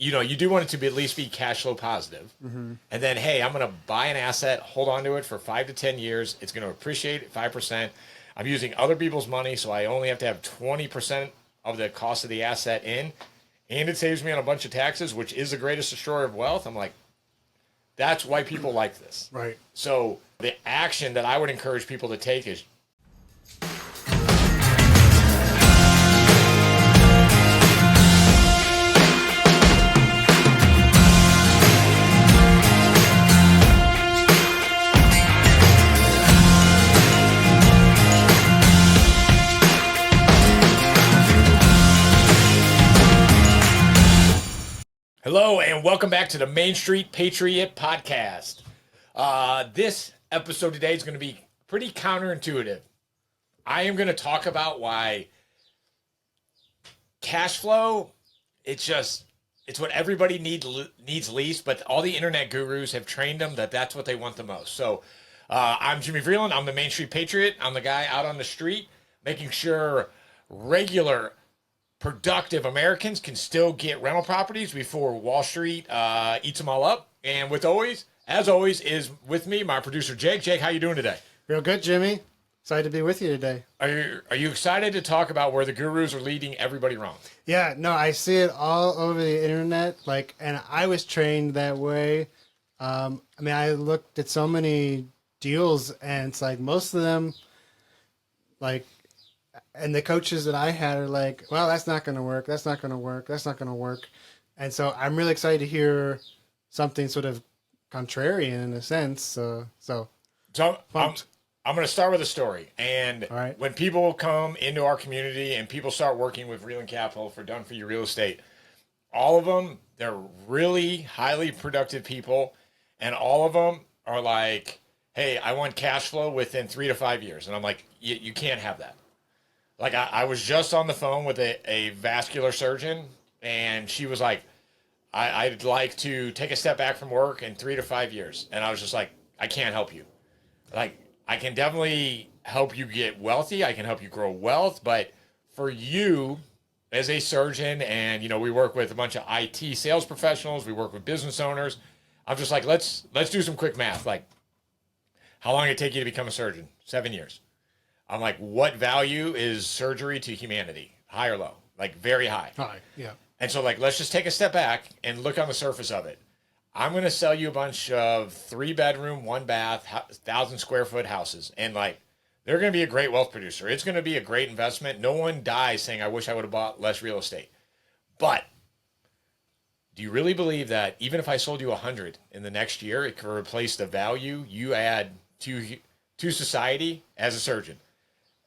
you do want it to be at least be cash flow positive. And then, hey, I'm going to buy an asset, hold on to it for 5 to 10 years. It's going to appreciate 5%. I'm using other people's money, so I only have to have 20% of the cost of the asset in. And it saves me on a bunch of taxes, which is the greatest destroyer of wealth. I'm like, that's why people like this. Right. So the action that I would encourage people to take is hello, and welcome back to the Main Street Patriot Podcast. This episode today is going to be pretty counterintuitive. I am going to talk about why cash flow, it's what everybody needs least, but all the internet gurus have trained them that that's what they want the most. So I'm Jimmy Vreeland. I'm the Main Street Patriot. I'm the guy out on the street making sure regular productive Americans can still get rental properties before Wall Street eats them all up. And as always, is with me, my producer, Jake. Jake, how you doing today? Real good, Jimmy. Excited to be with you today. Are you excited to talk about where the gurus are leading everybody wrong? Yeah, no, I see it all over the internet. And I was trained that way. I looked at so many deals, and it's like most of them, and the coaches that I had are like, well, that's not going to work. That's not going to work. That's not going to work. And so I'm really excited to hear something sort of contrarian in a sense. So I'm going to start with a story. And right. When people come into our community and people start working with Vreeland Capital for Done For You Real Estate, all of them, they're really highly productive people. And all of them are like, hey, I want cash flow within 3 to 5 years. And I'm like, you can't have that. Like, I was just on the phone with a vascular surgeon, and she was like, I'd like to take a step back from work in 3 to 5 years. And I was just like, I can't help you. Like, I can definitely help you get wealthy. I can help you grow wealth. But for you as a surgeon, and, we work with a bunch of IT sales professionals. We work with business owners. I'm just like, let's do some quick math. Like, how long did it take you to become a surgeon? 7 years. I'm like, what value is surgery to humanity? High or low? Like, very high. High, yeah. And so, let's just take a step back and look on the surface of it. I'm going to sell you a bunch of 3-bedroom, 1-bath, 1,000 square foot houses. And, they're going to be a great wealth producer. It's going to be a great investment. No one dies saying, I wish I would have bought less real estate. But do you really believe that even if I sold you 100 in the next year, it could replace the value you add to society as a surgeon?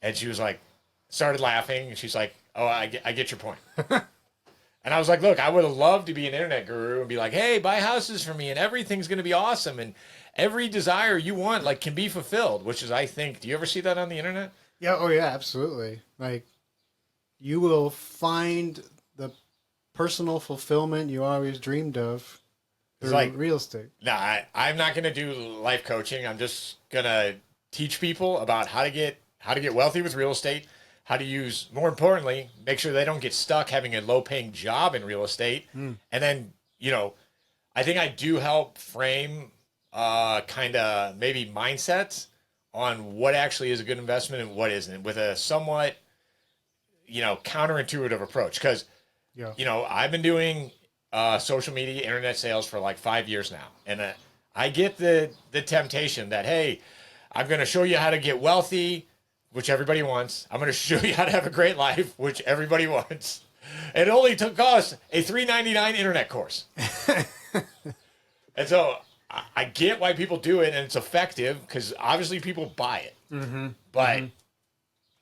And she was like, started laughing, and she's like, oh, I get your point. And I was like, look, I would have loved to be an internet guru and be like, hey, buy houses for me, and everything's going to be awesome, and every desire you want, can be fulfilled, which is, I think, do you ever see that on the internet? Yeah, oh yeah, absolutely. You will find the personal fulfillment you always dreamed of through real estate. Nah, I'm not going to do life coaching. I'm just going to teach people about how to get wealthy with real estate, how to use, more importantly, make sure they don't get stuck having a low-paying job in real estate. And then, I think I do help frame kind of maybe mindsets on what actually is a good investment and what isn't, with a somewhat, counterintuitive approach. Because, I've been doing social media, internet sales for 5 years now. And I get the temptation that, hey, I'm going to show you how to get wealthy, which everybody wants. I'm going to show you how to have a great life, which everybody wants. It only took us a $3.99 internet course. And so I get why people do it, and it's effective because obviously people buy it. But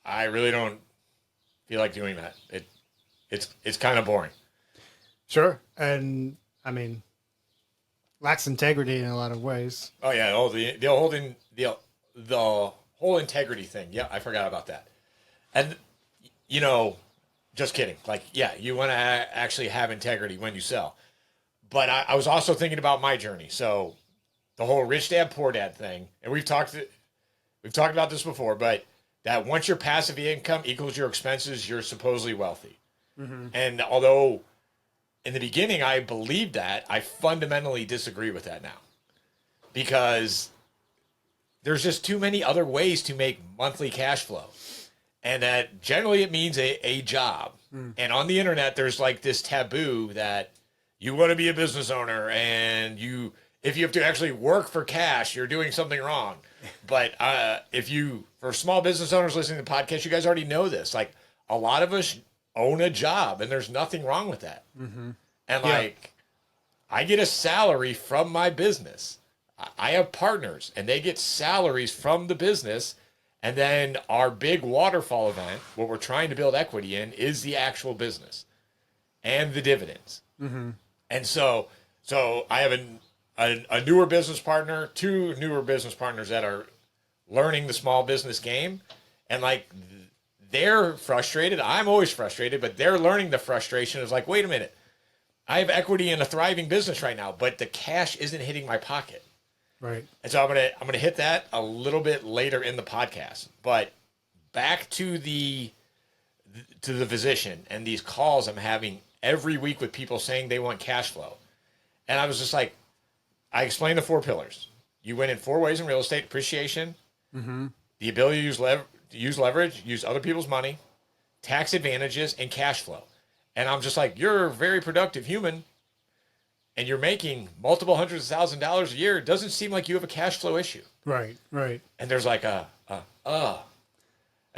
I really don't feel like doing that. It's kind of boring. Sure. And lacks integrity in a lot of ways. Oh yeah. Oh, the whole integrity thing. Yeah, I forgot about that. And, just kidding. You want to actually have integrity when you sell. But I was also thinking about my journey. So the whole rich dad, poor dad thing, and we've talked about this before, but that once your passive income equals your expenses, you're supposedly wealthy. And although in the beginning, I believed that. I fundamentally disagree with that now because there's just too many other ways to make monthly cash flow. And that generally it means a job. And on the internet, there's like this taboo that you want to be a business owner and if you have to actually work for cash, you're doing something wrong. But for small business owners listening to the podcast, you guys already know this. Like a lot of us own a job and there's nothing wrong with that. And like, I get a salary from my business. I have partners and they get salaries from the business. And then our big waterfall event, what we're trying to build equity in, is the actual business and the dividends. And so I have a newer business partner, two newer business partners that are learning the small business game. And like, they're frustrated. I'm always frustrated, but they're learning the frustration. It's like, wait a minute. I have equity in a thriving business right now, but the cash isn't hitting my pocket. Right. And so I'm gonna hit that a little bit later in the podcast. But back to the physician and these calls I'm having every week with people saying they want cash flow. And I was just like, I explained the 4 pillars. You win in 4 ways in real estate: appreciation, the ability to use leverage, use other people's money, tax advantages, and cash flow. And I'm just like, you're a very productive human and you're making multiple hundreds of $1,000s a year. It doesn't seem like you have a cash flow issue. Right. And there's like And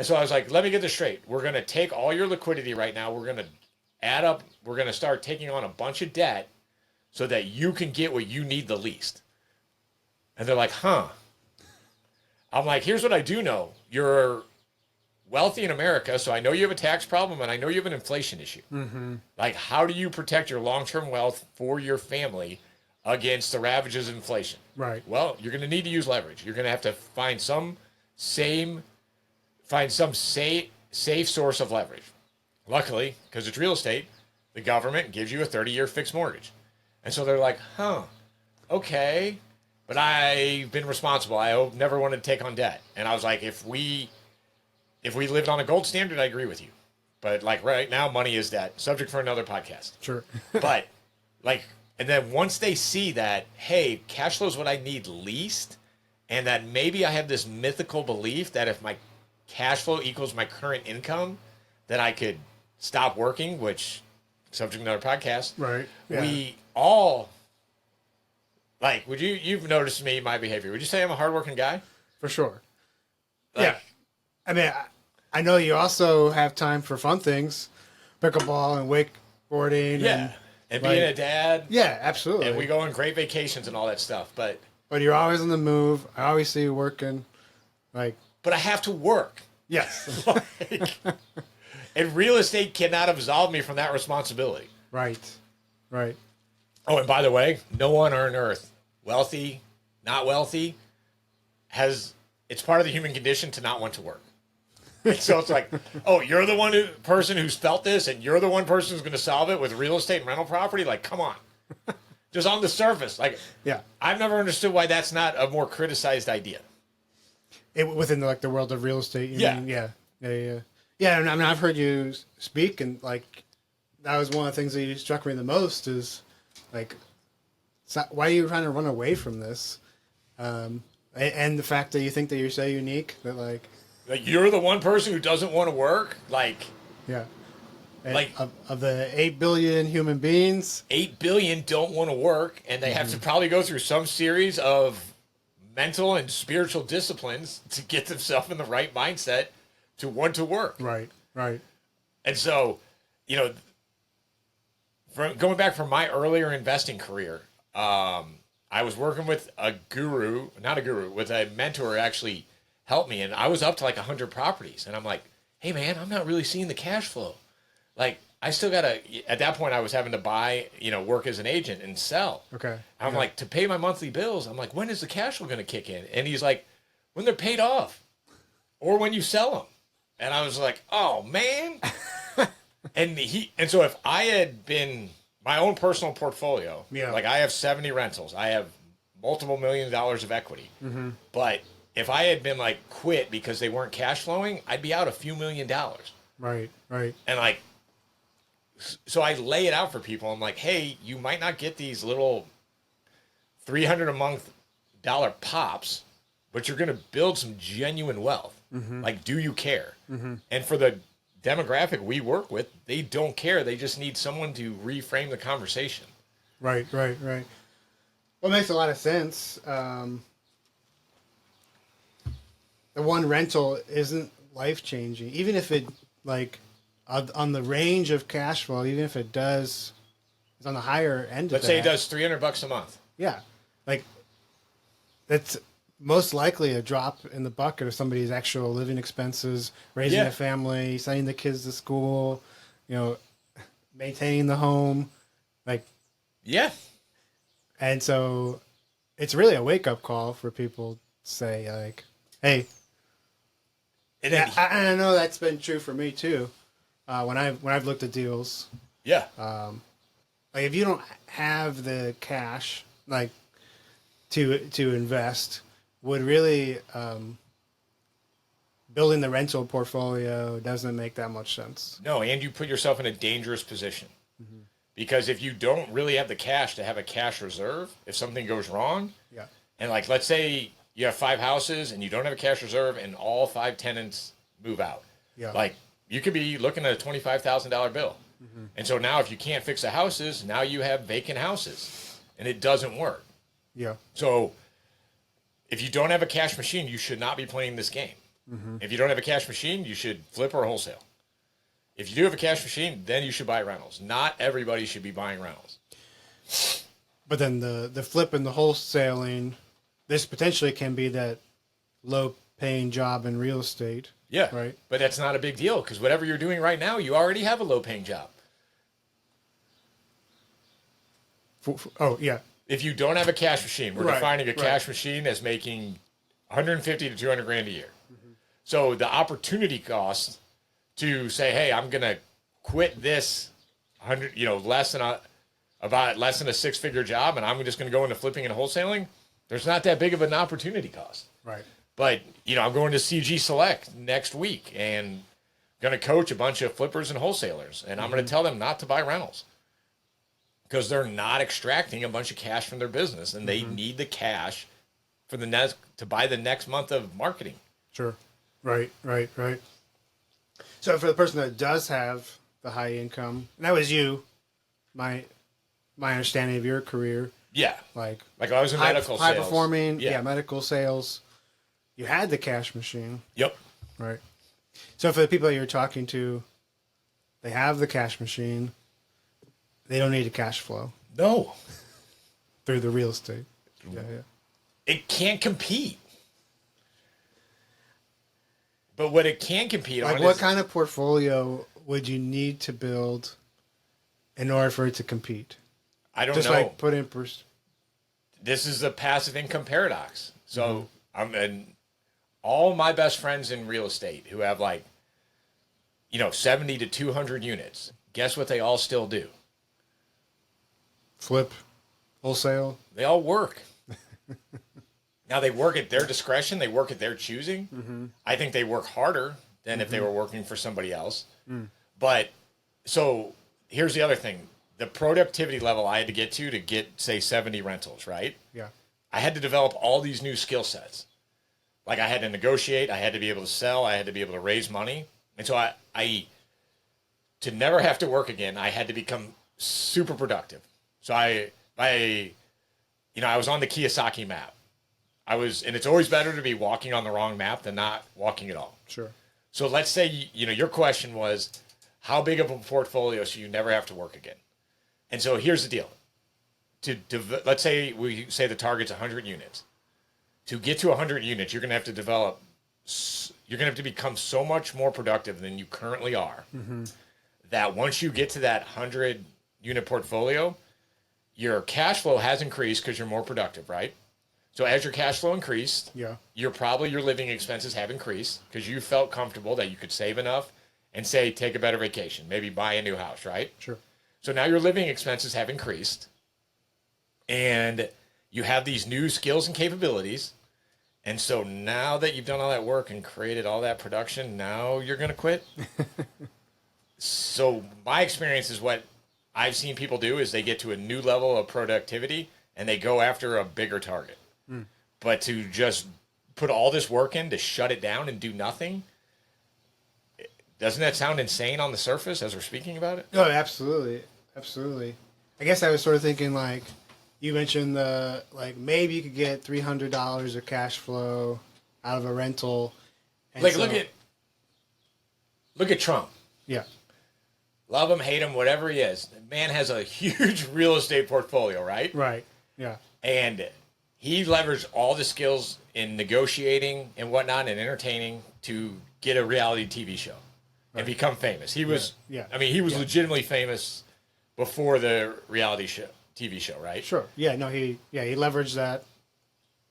so I was like, let me get this straight. We're going to take all your liquidity right now. We're going to start taking on a bunch of debt so that you can get what you need the least. And they're like, huh. I'm like, here's what I do know. You're wealthy in America, so I know you have a tax problem and I know you have an inflation issue. Like, how do you protect your long-term wealth for your family against the ravages of inflation? Right. Well, you're going to need to use leverage. You're going to have to find some safe source of leverage. Luckily, because it's real estate, the government gives you a 30-year fixed mortgage. And so they're like, huh, okay. But I've been responsible. I never wanted to take on debt. And I was like, if we lived on a gold standard, I agree with you. But like right now, money is debt. Subject for another podcast. Sure. But like, and then once they see that, hey, cash flow is what I need least, and that maybe I have this mythical belief that if my cash flow equals my current income, then I could stop working, which, subject to another podcast. Right. Yeah. We all, like, you've noticed me, my behavior. Would you say I'm a hardworking guy? For sure. Like, yeah. I mean, I know you also have time for fun things, pickleball and wakeboarding. Yeah. And being a dad. Yeah, absolutely. And we go on great vacations and all that stuff. But you're always on the move. I always see you working. Like, but I have to work. Yes. And real estate cannot absolve me from that responsibility. Right. Oh, and by the way, no one on earth, wealthy, not wealthy, it's part of the human condition to not want to work. So it's like, oh, you're the person who's felt this, and you're the one person who's going to solve it with real estate and rental property? Like, come on. Just on the surface. Like, yeah. I've never understood why that's not a more criticized idea. Within the world of real estate. You Yeah. mean? Yeah. Yeah, I mean, I've heard you speak, and like, that was one of the things that struck me the most is, like, why are you trying to run away from this? And the fact that you think that you're so unique that, like you're the one person who doesn't want to work? Like, yeah. And like, of the 8 billion human beings, 8 billion don't want to work, and they have to probably go through some series of mental and spiritual disciplines to get themselves in the right mindset to want to work. Right. And so, going back from my earlier investing career, I was working with with a mentor who actually helped me. And I was up to like 100 properties. And I'm like, hey man, I'm not really seeing the cash flow. Like, I still at that point I was having to buy, work as an agent and sell. Okay. I'm like, to pay my monthly bills, I'm like, when is the cash flow going to kick in? And he's like, when they're paid off or when you sell them. And I was like, oh man. and so if I had been my own personal portfolio, like I have 70 rentals, I have multiple $1 million of equity. But if I had been like quit because they weren't cash flowing, I'd be out a few $1 million. Right. And like, So I lay it out for people. I'm like, hey, you might not get these little $300 a month pops, but you're going to build some genuine wealth. Like, do you care? And for the demographic we work with, they don't care. They just need someone to reframe the conversation. Right. Well, it makes a lot of sense. The one rental isn't life changing, even if it like on the range of cash flow, even if it does, it's on the higher end. Let's say it does $300 a month. Yeah, like that's most likely a drop in the bucket of somebody's actual living expenses, raising a family, sending the kids to school, maintaining the home, like and so it's really a wake up call for people to say like, hey. And I know that's been true for me too. When I've looked at deals, like if you don't have the cash like to invest, would really building the rental portfolio doesn't make that much sense. No, and you put yourself in a dangerous position because if you don't really have the cash to have a cash reserve, if something goes wrong, and like let's say you have 5 houses and you don't have a cash reserve and all 5 tenants move out. Like you could be looking at a $25,000 bill. And so now if you can't fix the houses, now you have vacant houses and it doesn't work. So if you don't have a cash machine, you should not be playing this game. If you don't have a cash machine, you should flip or wholesale. If you do have a cash machine, then you should buy rentals. Not everybody should be buying rentals. But then the flip and the wholesaling, this potentially can be that low-paying job in real estate. Right. But that's not a big deal because whatever you're doing right now, you already have a low-paying job. If you don't have a cash machine, we're defining a cash machine as making 150 to 200 grand a year. So the opportunity cost to say, hey, I'm going to quit this 100, less than a 6-figure job, and I'm just going to go into flipping and wholesaling. There's not that big of an opportunity cost. Right. But, I'm going to CG Select next week and going to coach a bunch of flippers and wholesalers. And I'm going to tell them not to buy rentals because they're not extracting a bunch of cash from their business and they need the cash for to buy the next month of marketing. Sure. Right. So for the person that does have the high income, and that was you, my understanding of your career. Like I was in medical sales. High performing, medical sales. You had the cash machine. Right. So for the people that you're talking to, they have the cash machine. They don't need a cash flow. No. Through the real estate. It can't compete. But what it can compete on what kind of portfolio would you need to build in order for it to compete? I don't know. Just like put in this is the passive income paradox. So all my best friends in real estate who have 70 to 200 units, guess what they all still do? Flip, wholesale. They all work. Now they work at their discretion. They work at their choosing. I think they work harder than if they were working for somebody else. But so here's the other thing. The productivity level I had to get, say, 70 rentals, right? I had to develop all these new skill sets. Like I had to negotiate. I had to be able to sell. I had to be able to raise money. And so I to never have to work again, I had to become super productive. So I was on the Kiyosaki map. And it's always better to be walking on the wrong map than not walking at all. Sure. So let's say, your question was, how big of a portfolio so you never have to work again? And so here's the deal. Let's say we say the target's 100 units. To get to 100 units, you're going to have to become so much more productive than you currently are. That once you get to that 100 unit portfolio, your cash flow has increased because you're more productive, right? So as your cash flow increased, your living expenses have increased because you felt comfortable that you could save enough and say, take a better vacation, maybe buy a new house, right? Sure. So now your living expenses have increased and you have these new skills and capabilities. And so now that you've done all that work and created all that production, now you're going to quit. So my experience is what I've seen people do is they get to a new level of productivity and they go after a bigger target. But to just put all this work in to shut it down and do nothing, doesn't that sound insane on the surface as we're speaking about it? Oh, absolutely, absolutely. I guess I was sort of thinking like you mentioned maybe you could get $300 of cash flow out of a rental. And Like look at Trump. Yeah. Love him, hate him, whatever he is. The man has a huge real estate portfolio, right? Right. Yeah. And he leveraged all the skills in negotiating and whatnot and entertaining to get a reality TV show and become famous. He was, I mean, he was legitimately famous before the reality show, TV show, right? Sure. Yeah. No. He leveraged that.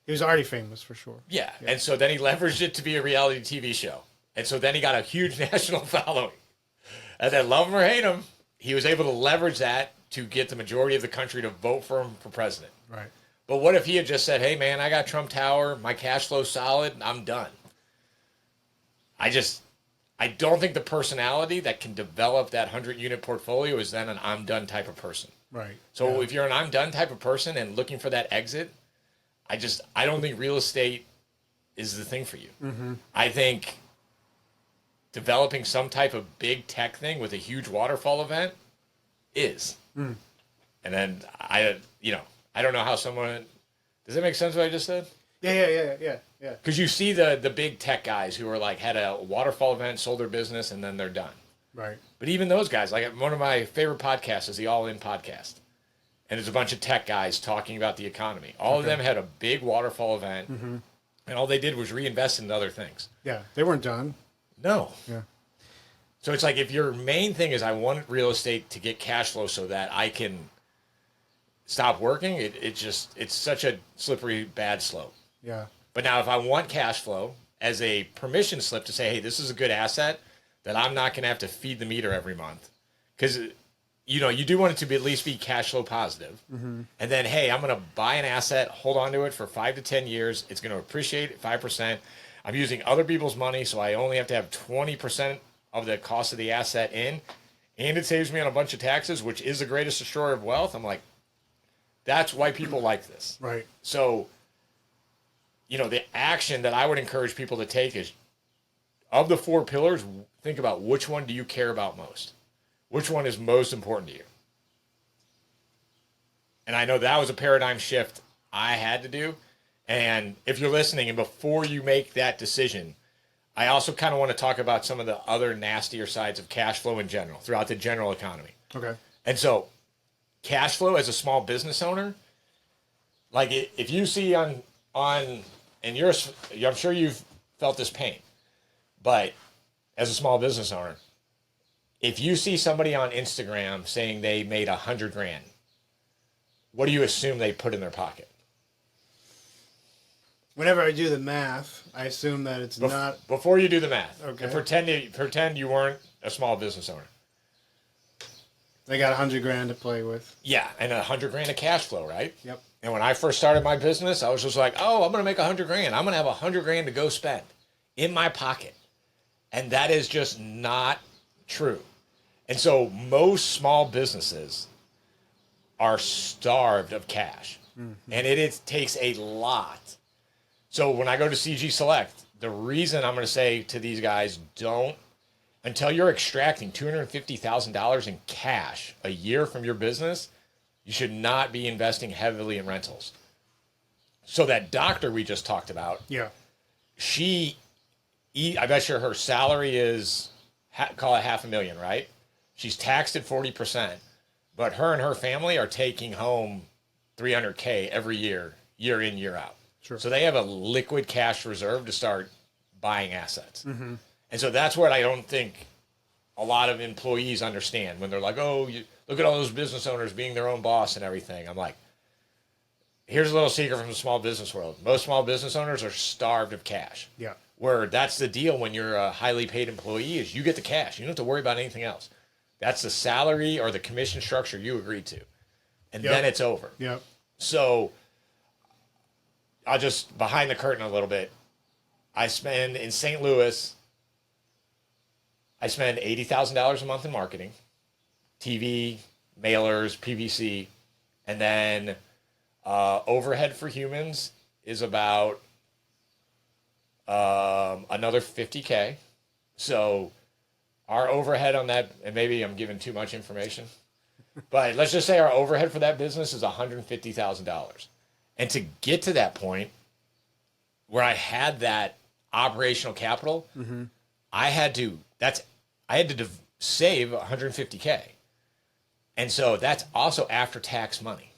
He was already famous for sure. Yeah. And so then he leveraged it to be a reality TV show, and so then he got a huge national following. And then, love him or hate him, he was able to leverage that to get the majority of the country to vote for him for president. Right. But what if he had just said, hey, man, I got Trump Tower, my cash flow's solid, I'm done. I don't think the personality that can develop that 100-unit portfolio is then an I'm done type of person. Right. So if you're an I'm done type of person and looking for that exit, I don't think real estate is the thing for you. Mm-hmm. I think developing some type of big tech thing with a huge waterfall event is. And then I don't know how someone, does that make sense what I just said? Yeah. Because you see the big tech guys who are like had a waterfall event, sold their business, and then they're done. Right. But even those guys, like one of my favorite podcasts is the All In podcast. And there's a bunch of tech guys talking about the economy. All of them had a big waterfall event, and all they did was reinvest in other things. Yeah. They weren't done. No. Yeah. So it's like if your main thing is I want real estate to get cash flow so that I can stop working, it's such a slippery, bad slope. Yeah. But now if I want cash flow as a permission slip to say, hey, this is a good asset that I'm not going to have to feed the meter every month. Because, you do want it to be at least be cash flow positive. And then, hey, I'm going to buy an asset, hold on to it for 5 to 10 years. It's going to appreciate 5%. I'm using other people's money, so I only have to have 20% of the cost of the asset in. And it saves me on a bunch of taxes, which is the greatest destroyer of wealth. I'm like, that's why people like this. Right. So, the action that I would encourage people to take is, of the 4 pillars, think about which one do you care about most? Which one is most important to you? And I know that was a paradigm shift I had to do. And if you're listening and before you make that decision, I also kind of want to talk about some of the other nastier sides of cash flow in general, throughout the general economy. Okay. And so cash flow as a small business owner, like if you see I'm sure you've felt this pain, but as a small business owner, if you see somebody on Instagram saying they made $100,000, what do you assume they put in their pocket? Whenever I do the math, I assume that it's not. Before you do the math, Okay. and pretend you weren't a small business owner. They got $100,000 to play with. Yeah, and $100,000 of cash flow, right? Yep. And when I first started my business, I was just like, oh, I'm going to make $100,000. I'm going to have $100,000 to go spend in my pocket. And that is just not true. And so most small businesses are starved of cash. And it takes a lot. So when I go to CG Select, the reason I'm going to say to these guys, until you're extracting $250,000 in cash a year from your business, you should not be investing heavily in rentals. So that doctor we just talked about, Yeah. I bet you her salary is, call it $500,000, right? She's taxed at 40%, but her and her family are taking home $300K every year, year in, year out. Sure. So they have a liquid cash reserve to start buying assets. And so that's what I don't think a lot of employees understand when they're like, oh, look at all those business owners being their own boss and everything. I'm like, here's a little secret from the small business world. Most small business owners are starved of cash. Yeah. Where that's the deal when you're a highly paid employee is you get the cash. You don't have to worry about anything else. That's the salary or the commission structure you agreed to. And then it's over. Yep. So I'll just behind the curtain a little bit. I spend in St. Louis, I spend $80,000 a month in marketing, TV, mailers, PVC, and then overhead for humans is about another $50K. So our overhead on that, and maybe I'm giving too much information, but let's just say our overhead for that business is $150,000. And to get to that point where I had that operational capital, I had to save 150K. And so that's also after tax money.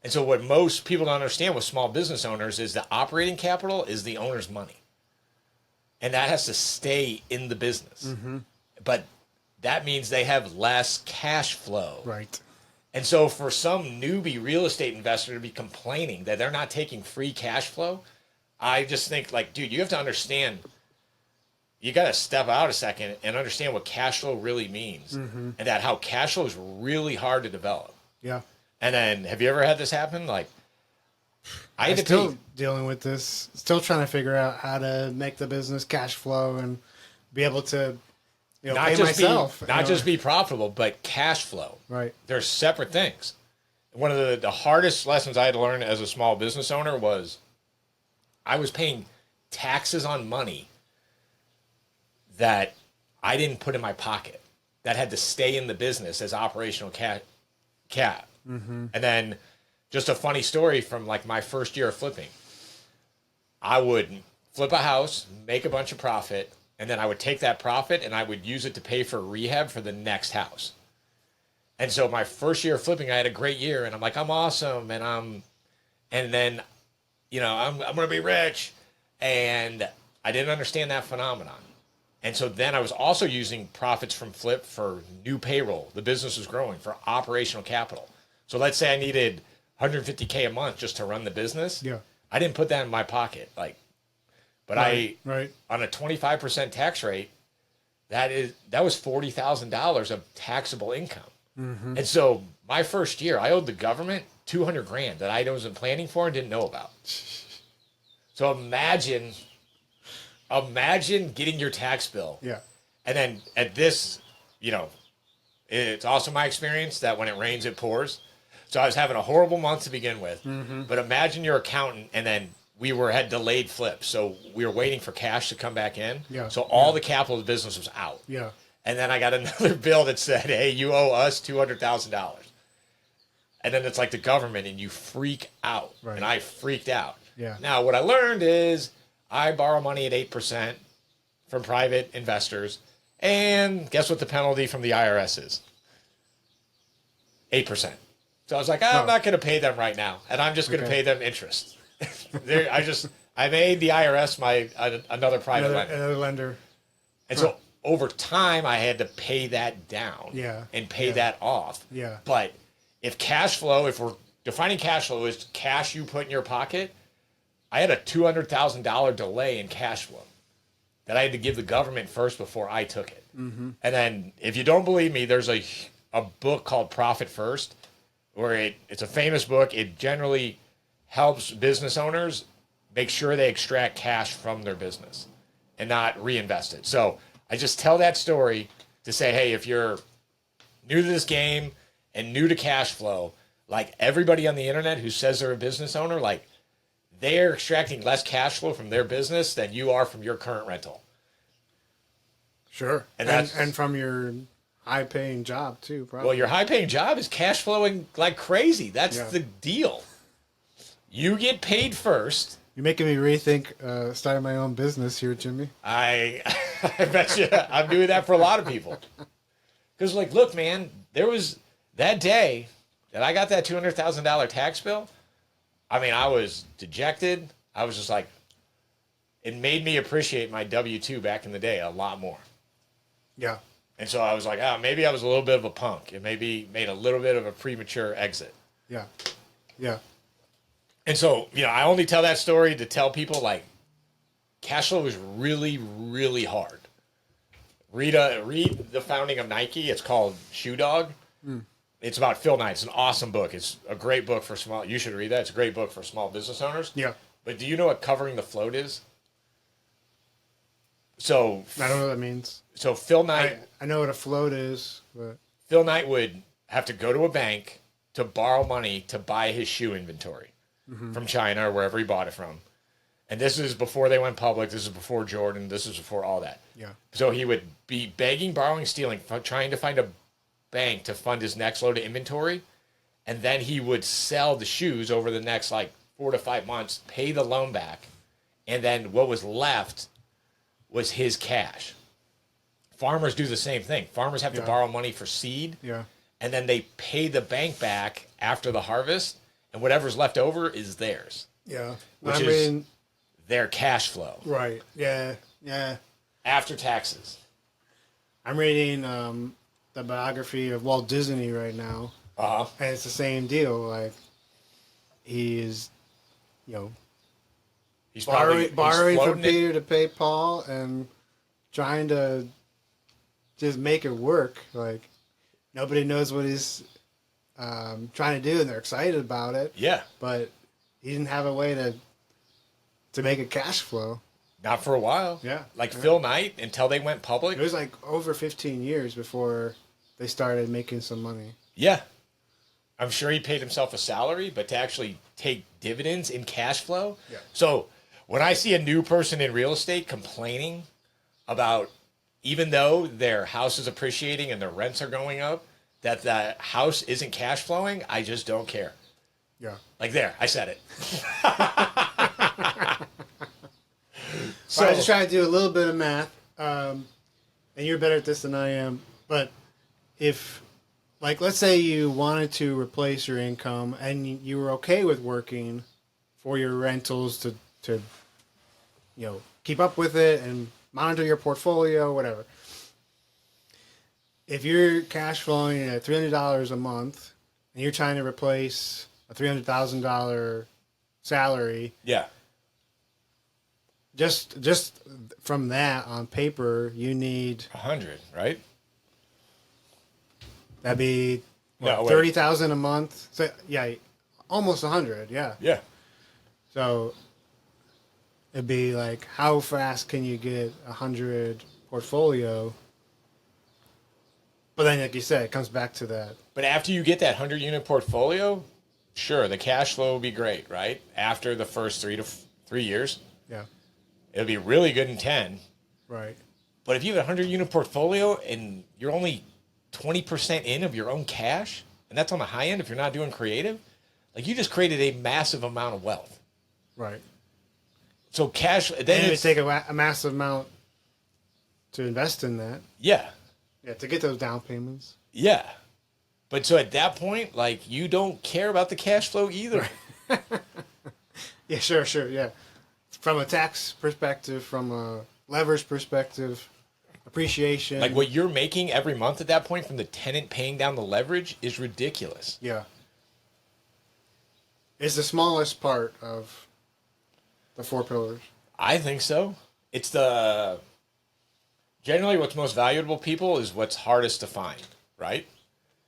And so what most people don't understand with small business owners is the operating capital is the owner's money. And that has to stay in the business. But that means they have less cash flow. Right. And so for some newbie real estate investor to be complaining that they're not taking free cash flow, I just think, like, dude, you have to understand, you got to step out a second and understand what cash flow really means. And that how cash flow is really hard to develop. Yeah. And then, have you ever had this happen? Like, I'm still dealing with this, still trying to figure out how to make the business cash flow and be able to, pay myself. Not just be profitable, but cash flow. Right. They're separate things. One of the hardest lessons I had to learn as a small business owner was I was paying taxes on money that I didn't put in my pocket, that had to stay in the business as operational cap. And then just a funny story from like my first year of flipping. I would flip a house, make a bunch of profit, and then I would take that profit and I would use it to pay for rehab for the next house. And so my first year of flipping, I had a great year and I'm like, I'm awesome. And then, I'm going to be rich. And I didn't understand that phenomenon. And so then I was also using profits from flip for new payroll. The business was growing for operational capital. So let's say I needed 150K a month just to run the business. Yeah. I didn't put that in my pocket. On a 25% tax rate, that was $40,000 of taxable income. And so my first year, I owed the government $200,000 that I wasn't planning for and didn't know about. So imagine getting your tax bill. Yeah. And then at this, it's also my experience that when it rains, it pours. So I was having a horrible month to begin with. But imagine your accountant, and then we had delayed flips. So we were waiting for cash to come back in. Yeah. So all the capital of the business was out. Yeah. And then I got another bill that said, hey, you owe us $200,000. And then it's like the government, and you freak out. Right. And I freaked out. Yeah. Now, what I learned is I borrow money at 8% from private investors. And guess what the penalty from the IRS is? 8%. So I was like, I'm not going to pay them right now. And I'm just going to pay them interest. I made the IRS another private lender. Another lender. And so over time, I had to pay that down and pay that off. Yeah. But if cash flow, if we're defining cash flow as cash you put in your pocket, I had a $200,000 delay in cash flow that I had to give the government first before I took it. And then if you don't believe me, there's a book called Profit First, where it's a famous book. It generally helps business owners make sure they extract cash from their business and not reinvest it. So I just tell that story to say, hey, if you're new to this game and new to cash flow, like everybody on the internet who says they're a business owner, like they're extracting less cash flow from their business than you are from your current rental. Sure. And from your high-paying job, too, probably. Well, your high-paying job is cash flowing like crazy. That's the deal. You get paid first. You're making me rethink starting my own business here, Jimmy. I bet you I'm doing that for a lot of people. Because, look, man, there was that day that I got that $200,000 tax bill. I mean, I was dejected. I was just like, it made me appreciate my W-2 back in the day a lot more. Yeah. And so I was like, maybe I was a little bit of a punk. It maybe made a little bit of a premature exit. Yeah. Yeah. And so, I only tell that story to tell people, cash flow is really, really hard. Read The Founding of Nike. It's called Shoe Dog. It's about Phil Knight. It's an awesome book. It's a great book for you should read that. It's a great book for small business owners. Yeah. But do you know what covering the float is? So I don't know what that means. so Phil Knight I know what a float is, but Phil Knight would have to go to a bank to borrow money to buy his shoe inventory from China or wherever he bought it from. And this is before they went public. This is before Jordan. This is before all that. yeah. So he would be begging, borrowing, stealing, trying to find a bank to fund his next load of inventory. And then he would sell the shoes over the next like 4 to 5 months, pay the loan back. And then what was left was his cash. Farmers do the same thing. Farmers have to borrow money for seed. Yeah. And then they pay the bank back after the harvest. And whatever's left over is theirs. Yeah. Which is their cash flow. Right. Yeah. Yeah. After taxes. I'm reading the biography of Walt Disney right now. Uh-huh. And it's the same deal. Like, he's, He's borrowing from floating it. Peter to pay Paul and trying to just make it work. Like, nobody knows what he's trying to do, and they're excited about it. Yeah. But he didn't have a way to make a cash flow. Not for a while. Yeah. Like Phil Knight, until they went public. It was like over 15 years before they started making some money. Yeah. I'm sure he paid himself a salary, but to actually take dividends in cash flow. Yeah. So when I see a new person in real estate complaining about, even though their house is appreciating and their rents are going up, that the house isn't cash flowing, I just don't care. Yeah. Like there, I said it. So I just try to do a little bit of math, and you're better at this than I am. But if, like, let's say you wanted to replace your income and you were okay with working for your rentals to keep up with it and monitor your portfolio, whatever. If you're cash flowing at $300 a month and you're trying to replace a $300,000 salary, Yeah. just from that on paper, you need 100, right? that'd be No, wait. 30,000 a month. So yeah, almost 100. Yeah. Yeah. So it'd be like, how fast can you get 100 portfolio? But then, like you said, it comes back to that. But after you get that 100-unit portfolio, sure, the cash flow will be great, right? After the first 3 years, Yeah. it'll be really good in 10. Right. But if you have a 100-unit portfolio and you're only 20% in of your own cash, and that's on the high end if you're not doing creative, like you just created a massive amount of wealth. Right. So cash, then Then it would it's, take a massive amount to invest in that. yeah, Yeah, to get those down payments. yeah. But so at that point, like you don't care about the cash flow either. Yeah, sure, yeah. From a tax perspective, from a leverage perspective, appreciation. Like what you're making every month at that point from the tenant paying down the leverage is ridiculous. Yeah. It's the smallest part of the 4 pillars. I think so. It's generally what's most valuable people is what's hardest to find, right?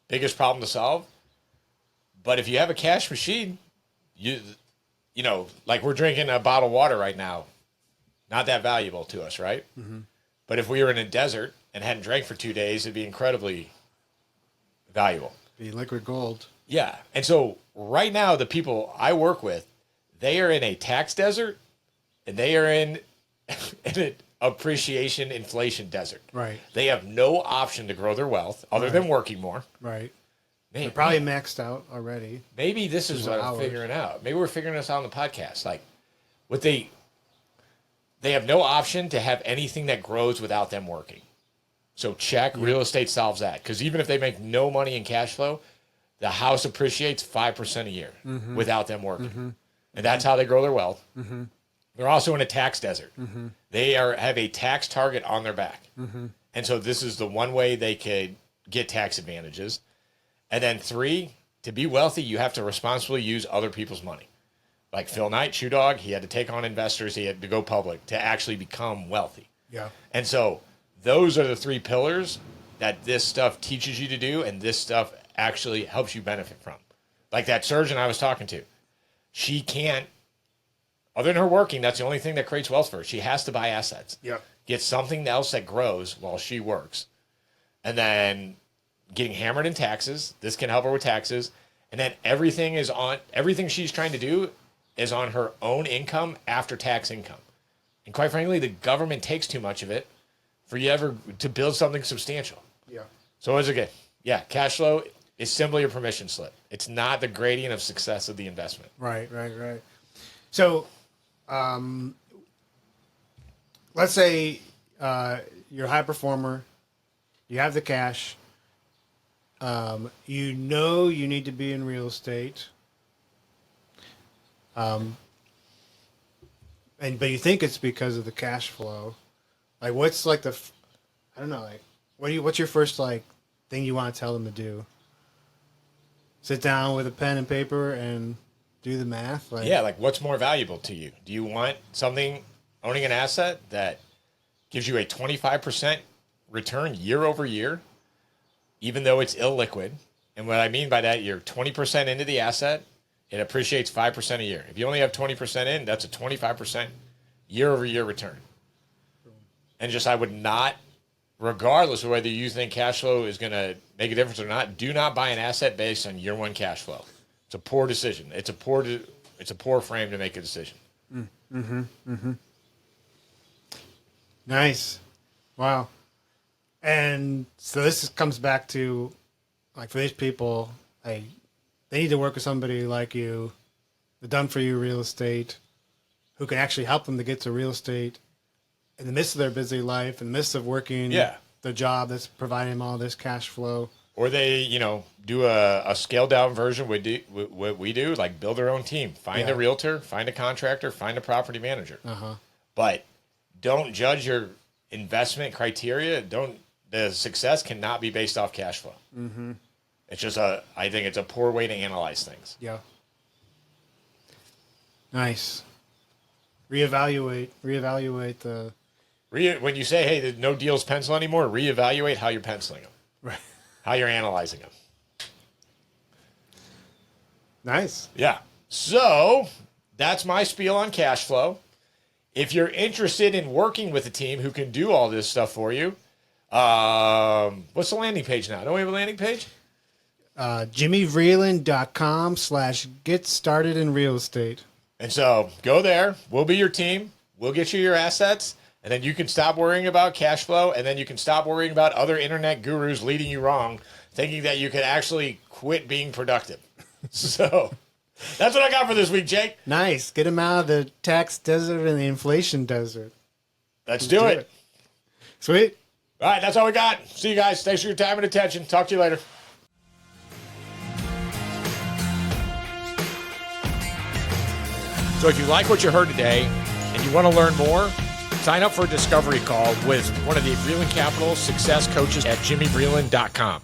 Biggest problem to solve. But if you have a cash machine, you know, like we're drinking a bottle of water right now, not that valuable to us, right? Mm-hmm. But if we were in a desert and hadn't drank for 2 days, it'd be incredibly valuable. Be liquid gold. Yeah. And so right now, the people I work with, they are in a tax desert and they are in an appreciation inflation desert. Right. They have no option to grow their wealth other than working more. Right. Man, They're probably maxed out already. maybe this is what I'm hours. figuring out. Maybe we're figuring this out on the podcast. Like, what they have no option to have anything that grows without them working. So check, real estate solves that. Because even if they make no money in cash flow, the house appreciates 5% a year without them working. And that's how they grow their wealth. They're also in a tax desert. They have a tax target on their back. And so this is the one way they could get tax advantages. And then 3, to be wealthy, you have to responsibly use other people's money. Like Phil Knight, Shoe Dog, he had to take on investors. He had to go public to actually become wealthy. Yeah. And so those are the 3 pillars that this stuff teaches you to do, and this stuff actually helps you benefit from. Like that surgeon I was talking to, she can't, other than her working, that's the only thing that creates wealth for her. She has to buy assets. Yeah. get something else that grows while she works, and then getting hammered in taxes. This can help her with taxes. And then everything she's trying to do is on her own income after tax income. And quite frankly, the government takes too much of it for you ever to build something substantial. Yeah. So it's okay. Yeah, cash flow is simply a permission slip. It's not the gradient of success of the investment. Right. So, let's say you're a high performer, you have the cash, you know you need to be in real estate, but you think it's because of the cash flow. Like, what's like I don't know, like what's your first like thing you want to tell them to do? Sit down with a pen and paper and do the math? Like what's more valuable to you? Do you want owning an asset that gives you a 25% return year over year, even though it's illiquid? And what I mean by that, you're 20% into the asset, it appreciates 5% a year. If you only have 20% in, that's a 25% year over year return. And I would not, regardless of whether you think cash flow is going to make a difference or not, do not buy an asset based on year one cash flow. It's a poor decision. It's a poor frame to make a decision. Nice. Wow. And so this comes back to, like, for these people, they need to work with somebody like you, the done-for-you real estate, who can actually help them to get to real estate in the midst of their busy life, in the midst of working the job that's providing them all this cash flow. Or they, do a scaled-down version what we do, like build their own team. Find a realtor, find a contractor, find a property manager. But don't judge your investment criteria. The success cannot be based off cash flow. It's just I think it's a poor way to analyze things. Yeah. Nice. Reevaluate the... When you say, hey, no deals pencil anymore, reevaluate how you're penciling them. Right. How you're analyzing them. Nice. Yeah. So that's my spiel on cash flow. If you're interested in working with a team who can do all this stuff for you, what's the landing page now? Don't we have a landing page? JimmyVreeland.com/get started in real estate. And so go there. We'll be your team. We'll get you your assets. And then you can stop worrying about cash flow. And then you can stop worrying about other internet gurus leading you wrong, thinking that you could actually quit being productive. So that's what I got for this week, Jake. Nice. Get them out of the tax desert and the inflation desert. Let's do it. Sweet. All right, that's all we got. See you guys. Thanks for your time and attention. Talk to you later. So if you like what you heard today and you want to learn more, sign up for a discovery call with one of the Vreeland Capital success coaches at JimmyVreeland.com.